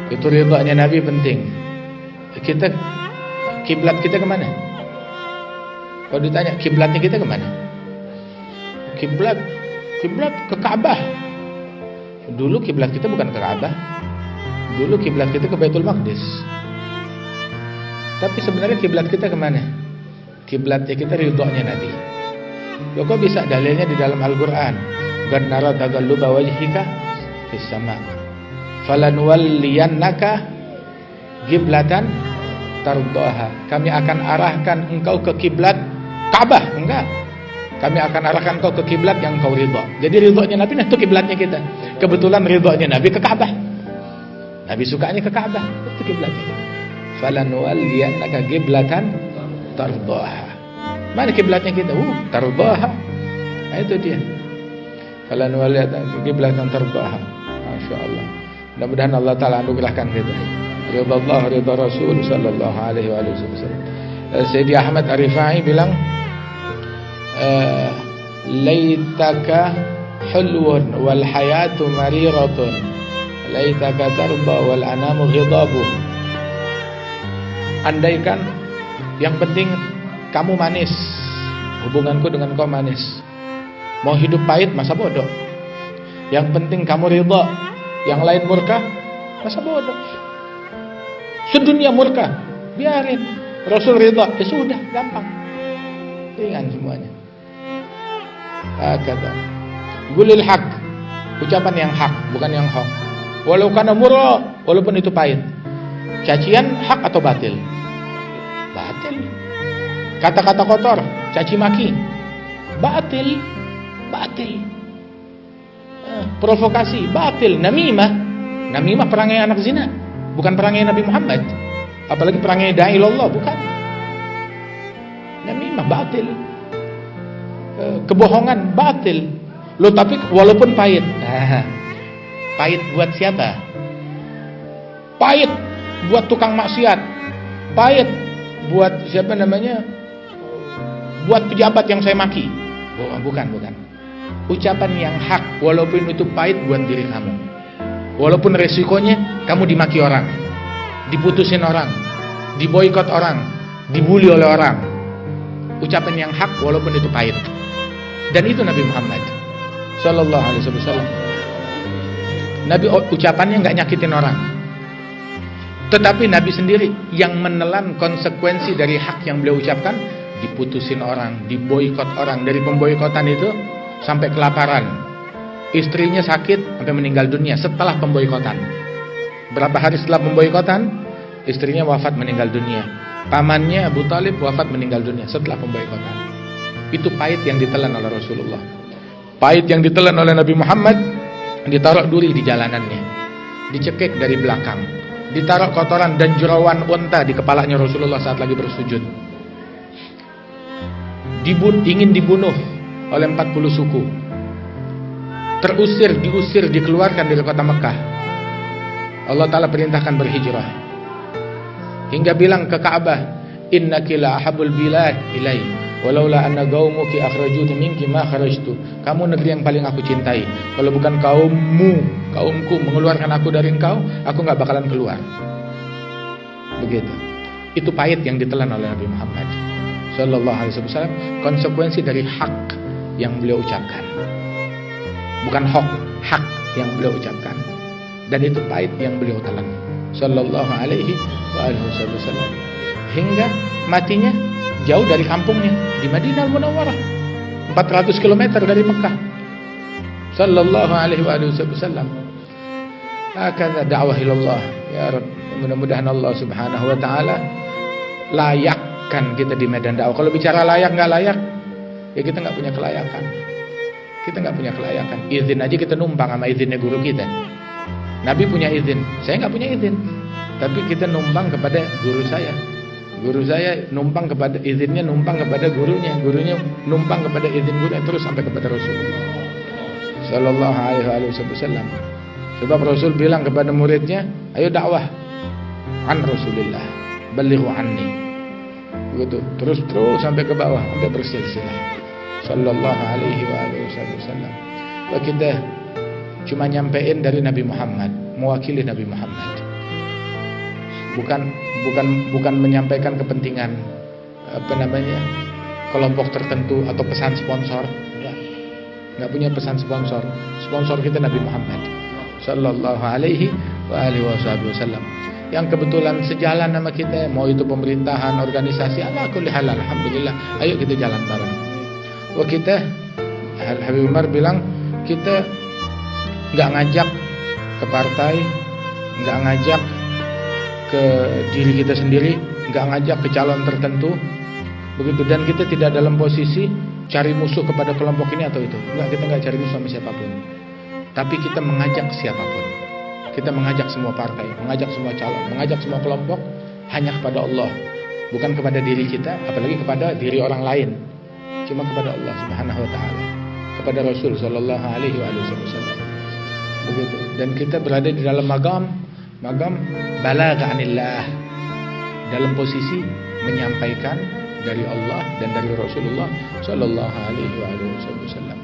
Itu ridhonya Nabi penting. Kita kiblat kita kemana? Kalau ditanya kiblatnya kita kemana? Kiblat ke Ka'bah. Dulu kiblat kita bukan ke Ka'bah. Dulu kiblat kita ke Baitul Maqdis. Tapi sebenarnya kiblat kita kemana? Kiblatnya kita ridhonya Nabi. Loh, kok bisa dalilnya di dalam Al-Quran? Qad nara taqalluba wajhika fis sama' falanuwalliyannaka qiblatan tardaha. Kami akan arahkan engkau ke kiblat Ka'bah. Enggak. Kami akan arahkan engkau ke kiblat yang engkau ridha. Jadi ridhonya Nabi itu kiblatnya kita. Kebetulan ridhonya Nabi ke Ka'bah. Nabi sukanya ke Ka'bah. Itu kiblatnya kita. Falanuwalliyannaka qiblatan tardaha. Mana kiblatnya kita? Tardaha. Nah, itu dia. Falanuwalliyannaka qiblatan tardaha. Masyaallah. Mudah-mudahan Allah Ta'ala anugerahkan kita ridha Allah, ridha Rasul sallallahu alaihi wasallam. Sayyidi Ahmad Ar-Rifai bilang, laitaka hulwun wal hayatu mariratun, laitaka tarba wal anamu ghidabu. Andaikan yang penting kamu manis, hubunganku dengan kau manis. Mau hidup pahit masa bodoh. Yang penting kamu ridha, yang lain murka masa bodoh. Sedunia murka, biarin. Rasul ridha, ya sudah, gampang, ringan semuanya. Kata gulil haq, ucapan yang hak, bukan yang hak. Walau kana murra, walaupun itu pahit. Cacian hak atau batil? Batil. Kata-kata kotor, caci maki, batil. Provokasi, batil. Namimah perangai anak zina, bukan perangai Nabi Muhammad. Apalagi perangai dai Allah, bukan. Namimah batil. Kebohongan batil. Loh, tapi walaupun pahit. Pahit buat siapa? Pahit buat tukang maksiat. Pahit buat siapa namanya? Buat pejabat yang saya maki. Bukan. Ucapan yang hak, walaupun itu pahit buat diri kamu. Walaupun resikonya kamu dimaki orang, diputusin orang, diboikot orang, dibully oleh orang. Ucapan yang hak walaupun itu pahit. Dan itu Nabi Muhammad sallallahu alaihi wasallam. Nabi ucapannya enggak nyakitin orang. Tetapi Nabi sendiri yang menelan konsekuensi dari hak yang beliau ucapkan, diputusin orang, diboikot orang. Dari pemboikotan itu sampai kelaparan. Istrinya sakit sampai meninggal dunia setelah pemboikotan. Berapa hari setelah pemboikotan, istrinya wafat meninggal dunia. Pamannya Abu Talib wafat meninggal dunia setelah pemboikotan. Itu pahit yang ditelan oleh Rasulullah. Pahit yang ditelan oleh Nabi Muhammad. Ditaruh duri di jalanannya, dicekik dari belakang, ditaruh kotoran dan jerawan unta di kepalanya Rasulullah saat lagi bersujud. Ingin dibunuh oleh 40 suku. Diusir, dikeluarkan dari kota Mekah. Allah Ta'ala perintahkan berhijrah. Hingga bilang ke Ka'bah, innaki la ahabul bilad ilai, walaula anna qaumuki akhrajuni minki ma kharajtu. Kamu negeri yang paling aku cintai. Kalau bukan kaumku mengeluarkan aku dari engkau, aku enggak bakalan keluar. Begitu. Itu pahit yang ditelan oleh Nabi Muhammad sallallahu alaihi wasallam, konsekuensi dari hak yang beliau ucapkan. Bukan hak yang beliau ucapkan. Dan itu pahit yang beliau telan sallallahu alaihi wasallam. Hingga matinya jauh dari kampungnya di Madinah Al-Munawwarah, 400 km dari Mekah. Sallallahu alaihi wasallam. Hakadha da'wah ilallah. Ya Rabb, mudah-mudahan Allah Subhanahu wa taala layakkan kita di medan dakwah. Kalau bicara layak nggak layak, ya kita nggak punya kelayakan. Kita nggak punya kelayakan. Izin aja kita numpang sama izinnya guru kita. Nabi punya izin, saya nggak punya izin. Tapi kita numpang kepada guru saya. Guru saya numpang kepada izinnya, numpang kepada gurunya. Gurunya numpang kepada izin gurunya, terus sampai kepada Rasulullah sallallahu alaihi wasallam. Sebab Rasul bilang kepada muridnya, ayo dakwah an Rasulillah, balighu anni. Begitu, terus sampai ke bawah, sampai bersilsilah sallallahu alaihi wasallam. Kita cuma nyampein dari Nabi Muhammad, mewakili Nabi Muhammad. bukan menyampaikan kepentingan kelompok tertentu atau pesan sponsor. Nggak punya pesan sponsor. Sponsor kita Nabi Muhammad sallallahu alaihi wasallam, yang kebetulan sejalan sama kita, mau itu pemerintahan, organisasi, ala kulli hal, alhamdulillah, ayo kita jalan bareng. Kita Habib Umar bilang, kita nggak ngajak ke partai, nggak ngajak ke diri kita sendiri, nggak ngajak ke calon tertentu, begitu. Dan kita tidak dalam posisi cari musuh kepada kelompok ini atau itu. Enggak, kita nggak cari musuh sama siapapun. Tapi kita mengajak siapapun. Kita mengajak semua partai, mengajak semua calon, mengajak semua kelompok hanya kepada Allah, bukan kepada diri kita, apalagi kepada diri orang lain. Cuma kepada Allah Subhanahu wa taala, kepada Rasul sallallahu alaihi wasallam. Begitu. Dan kita berada di dalam magam balagha anillah, dalam posisi menyampaikan dari Allah dan dari Rasulullah sallallahu alaihi wasallam.